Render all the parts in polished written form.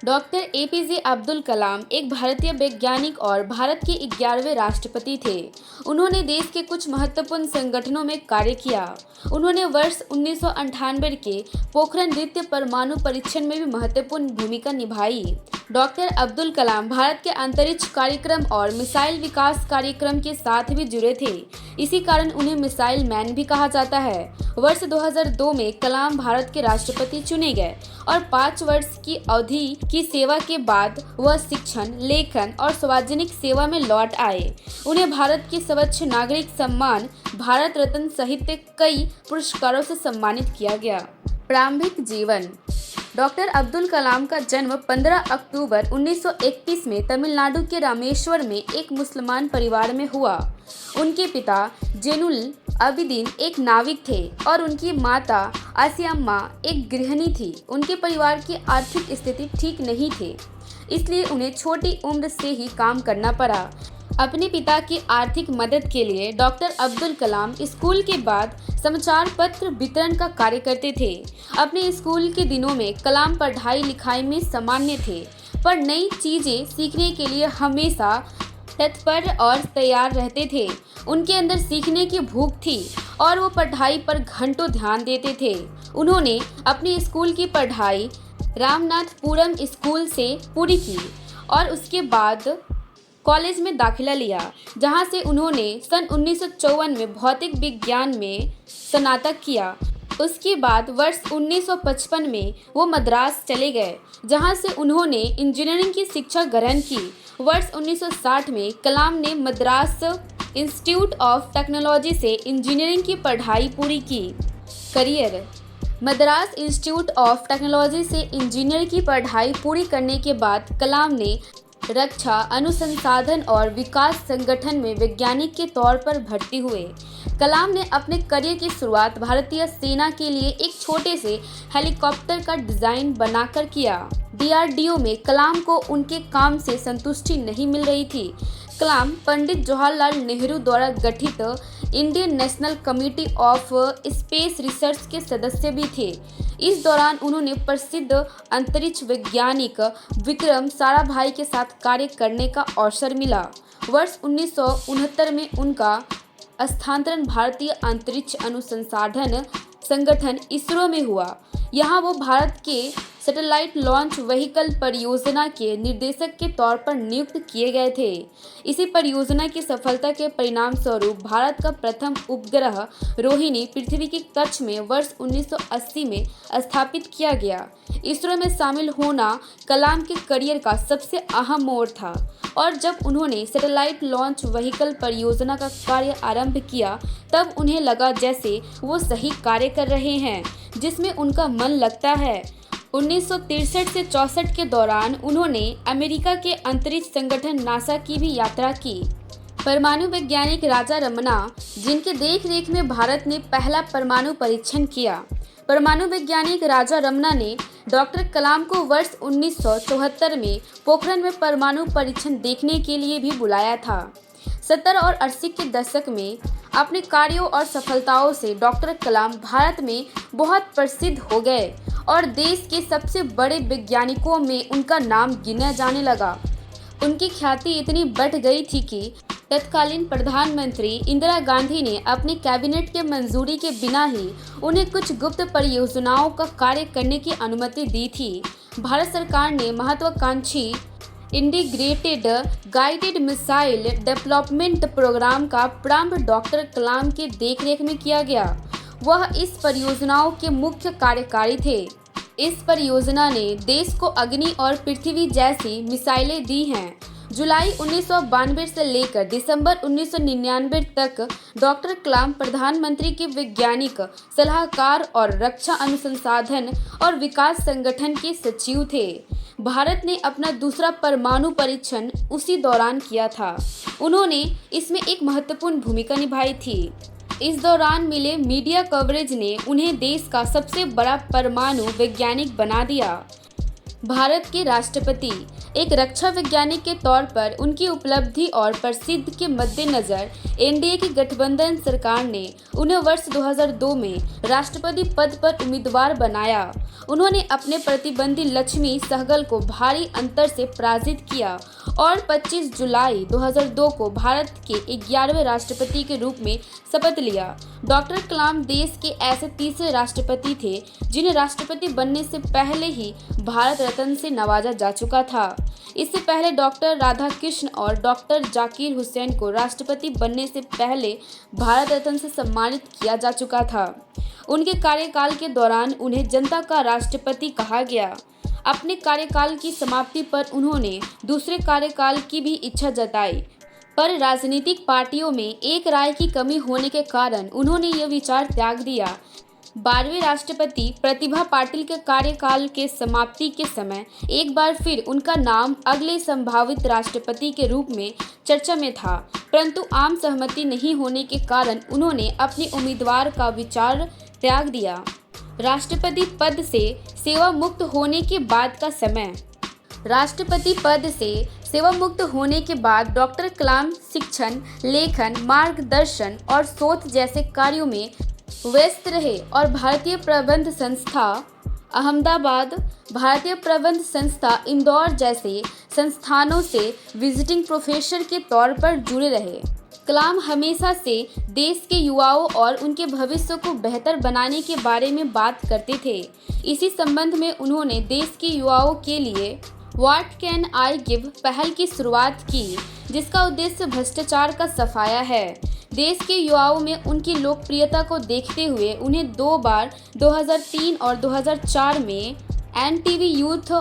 Doctor APJ Abdul Kalam एक भारतीय वैज्ञानिक और भारत के 11वें राष्ट्रपति थे। उन्होंने देश के कुछ महत्वपूर्ण संगठनों में कार्य किया। उन्होंने वर्ष 1998 के पोखरण द्वितीय परमाणु परीक्षण में भी महत्वपूर्ण भूमिका निभाई। डॉक्टर अब्दुल कलाम भारत के अंतरिक्ष कार्यक्रम और मिसाइल विकास कार्यक्रम के साथ भी जुड़े थे। इसी कारण उन्हें मिसाइल मैन भी कहा जाता है। वर्ष 2002 में कलाम भारत के राष्ट्रपति चुने गए और 5 वर्ष की अवधि की सेवा के बाद वह शिक्षण, लेखन और सार्वजनिक सेवा में लौट आए। उन्हें भारत की सर्वोच्च नागरिक सम्मान भारत रत्न सहित कई पुरस्कारों से सम्मानित किया गया। प्रारंभिक जीवन। डॉक्टर अब्दुल कलाम का जन्म 15 अक्टूबर 1931 में तमिलनाडु के रामेश्वर में एक मुसलमान परिवार में हुआ। उनके पिता जैनुल आबिदीन एक नाविक थे और उनकी माता आसियाम्मा एक गृहिणी थी। उनके परिवार की आर्थिक स्थिति ठीक नहीं थी, इसलिए उन्हें छोटी उम्र से ही काम करना पड़ा। अपने पिता की आर्थिक मदद के लिए डॉक्टर अब्दुल कलाम स्कूल के बाद समाचार पत्र वितरण का कार्य करते थे। अपने स्कूल के दिनों में कलाम पढ़ाई लिखाई में सामान्य थे, पर नई चीज़ें सीखने के लिए हमेशा तत्पर और तैयार रहते थे। उनके अंदर सीखने की भूख थी और वो पढ़ाई पर घंटों ध्यान देते थे। उन्होंने अपनी स्कूल की पढ़ाई रामनाथपुरम स्कूल से पूरी की और उसके बाद कॉलेज में दाखिला लिया, जहां से उन्होंने सन 1954 में भौतिक विज्ञान में स्नातक किया। उसके बाद वर्ष 1955 में वो मद्रास चले गए, जहां से उन्होंने इंजीनियरिंग की शिक्षा ग्रहण की। वर्ष 1960 में कलाम ने मद्रास इंस्टीट्यूट ऑफ टेक्नोलॉजी से इंजीनियरिंग की पढ़ाई पूरी की। Career. Madras institute of technology से इंजीनियरिंग की पढ़ाई पूरी करने के बाद कलाम ने रक्षा अनुसंधान और विकास संगठन में वैज्ञानिक के तौर पर भर्ती हुए। कलाम ने अपने करियर की शुरुआत भारतीय सेना के लिए एक छोटे से हेलीकॉप्टर का डिज़ाइन बनाकर किया। डीआरडीओ में कलाम को उनके काम से संतुष्टि नहीं मिल रही थी। कलाम पंडित जवाहरलाल नेहरू द्वारा गठित Indian national committee of space research के सदस्य भी थे। इस दौरान उन्होंने प्रसिद्ध अंतरिक्ष वैज्ञानिक विक्रम साराभाई के साथ कार्य करने का अवसर मिला। वर्ष 1969 में उनका स्थानांतरण भारतीय अंतरिक्ष अनुसंधान संगठन इसरो में हुआ। यहाँ वो भारत के सैटेलाइट लॉन्च व्हीकल परियोजना के निर्देशक के तौर पर नियुक्त किए गए थे। इसी परियोजना की सफलता के परिणाम स्वरूप भारत का प्रथम उपग्रह रोहिणी पृथ्वी की कक्ष में वर्ष 1980 में स्थापित किया गया। इसरो में शामिल होना कलाम के करियर का सबसे अहम मोड़ था और जब उन्होंने सैटेलाइट लॉन्च व्हीकल परियोजना का कार्य आरंभ किया, तब उन्हें लगा जैसे वो सही कार्य कर रहे हैं, जिसमें उनका मन लगता है। 1963 से 64 के दौरान उन्होंने अमेरिका के अंतरिक्ष संगठन नासा की भी यात्रा की। परमाणु वैज्ञानिक राजा रमन्ना, जिनके देखरेख में भारत ने पहला परमाणु परीक्षण किया। परमाणु वैज्ञानिक राजा रमन्ना ने डॉक्टर कलाम को वर्ष 1974 में पोखरण में परमाणु परीक्षण देखने के लिए भी बुलाया था। 70 और 80 के दशक में अपने कार्यों और सफलताओं से डॉक्टर कलाम भारत में बहुत प्रसिद्ध हो गए और देश के सबसे बड़े वैज्ञानिकों में उनका नाम गिना जाने लगा। उनकी ख्याति इतनी बढ़ गई थी कि तत्कालीन प्रधानमंत्री इंदिरा गांधी ने अपने कैबिनेट के मंजूरी के बिना ही उन्हें कुछ गुप्त परियोजनाओं का कार्य करने की अनुमति दी थी। भारत सरकार ने महत्वाकांक्षी integrated guided missile development programme का प्रारंभ डॉक्टर कलाम के देखरेख में किया गया। वह इस परियोजनाओं के मुख्य कार्यकारी थे। इस परियोजना ने देश को अग्नि और पृथ्वी जैसी मिसाइलें दी हैं। जुलाई 1992 से लेकर दिसंबर 1999 तक डॉक्टर कलाम प्रधानमंत्री के वैज्ञानिक सलाहकार और रक्षा अनुसंधान और विकास संगठन के सचिव थे। भारत ने अपना दूसरा परमाणु परीक्षण उसी दौरान किया था। उन्होंने इसमें एक महत्वपूर्ण भूमिका निभाई थी। इस दौरान मिले मीडिया कवरेज ने उन्हें देश का सबसे बड़ा परमाणु वैज्ञानिक बना दिया। भारत के राष्ट्रपति एक रक्षा वैज्ञानिक के तौर पर उनकी उपलब्धि और प्रसिद्धि के मद्देनजर एनडीए की गठबंधन सरकार ने उन्हें वर्ष 2002 में राष्ट्रपति पद पर उम्मीदवार बनाया। उन्होंने अपने प्रतिद्वंदी लक्ष्मी सहगल को भारी अंतर से पराजित किया और 25 जुलाई 2002 को भारत के 11वें राष्ट्रपति के रूप में शपथ लिया। डॉक्टर कलाम देश के ऐसे तीसरे राष्ट्रपति थे जिन्हें राष्ट्रपति बनने से पहले ही भारत रत्न से नवाजा जा चुका था। इससे पहले डॉक्टर राधाकृष्ण और डॉक्टर जाकिर हुसैन को राष्ट्रपति बनने से पहले भारत रत्न से सम्मानित किया जा चुका था। उनके कार्यकाल के दौरान उन्हें जनता का राष्ट्रपति कहा गया। अपने कार्यकाल की समाप्ति पर उन्होंने दूसरे कार्यकाल की भी इच्छा जताई, पर राजनीतिक पार्टियों में एक राय की कमी होने के कारण उन्होंने यह विचार त्याग दिया। 12वें राष्ट्रपति प्रतिभा पाटिल के कार्यकाल के समाप्ति के समय एक बार फिर उनका नाम अगले संभावित राष्ट्रपति के रूप में चर्चा में था, परंतु आम सहमति नहीं होने के कारण उन्होंने अपने उम्मीदवार का विचार त्याग दिया। राष्ट्रपति पद से सेवा मुक्त होने के बाद का समय। राष्ट्रपति पद से सेवा मुक्त होने के बाद डॉक्टर कलाम शिक्षण, लेखन, मार्गदर्शन और शोध जैसे कार्यों में व्यस्त रहे और भारतीय प्रबंध संस्था अहमदाबाद, भारतीय प्रबंध संस्था इंदौर जैसे संस्थानों से विजिटिंग प्रोफेसर के तौर पर जुड़े रहे। कलाम हमेशा से देश के युवाओं और उनके भविष्य को बेहतर बनाने के बारे में बात करते थे। इसी संबंध में उन्होंने देश के युवाओं के लिए व्हाट कैन आई गिव पहल की शुरुआत की, जिसका उद्देश्य भ्रष्टाचार का सफाया है। देश के युवाओं में उनकी लोकप्रियता को देखते हुए उन्हें 2 बार 2003 और 2004 में NTV youth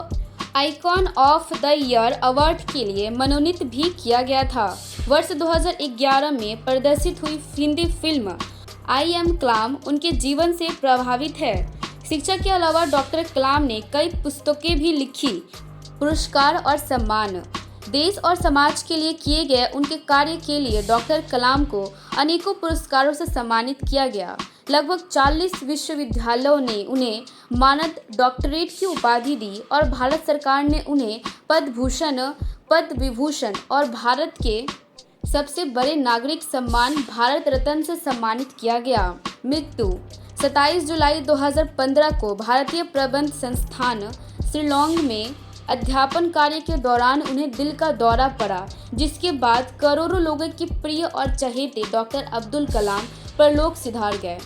icon of the year award के लिए मनोनीत भी किया गया था। वर्ष 2011 में प्रदर्शित हुई हिंदी फिल्म आई एम कलाम उनके जीवन से प्रभावित है। शिक्षा के अलावा डॉक्टर कलाम ने कई पुस्तकें भी लिखी। पुरस्कार और सम्मान। देश और समाज के लिए किए गए उनके कार्य के लिए डॉक्टर कलाम को अनेकों पुरस्कारों से सम्मानित किया गया। लगभग 40 विश्वविद्यालयों ने उन्हें मानद डॉक्टरेट की उपाधि दी और भारत सरकार ने उन्हें पद्म विभूषण और भारत के सबसे बड़े नागरिक सम्मान भारत रत्न से सम्मानित किया गया। मृत्यु 27 जुलाई 2015 को भारतीय प्रबंध संस्थान शिलोंग में अध्यापन कार्य के दौरान उन्हें दिल का दौरा पड़ा, जिसके बाद करोड़ों लोगों के प्रिय और चहेते डॉक्टर अब्दुल कलाम परलोक सिधार गए।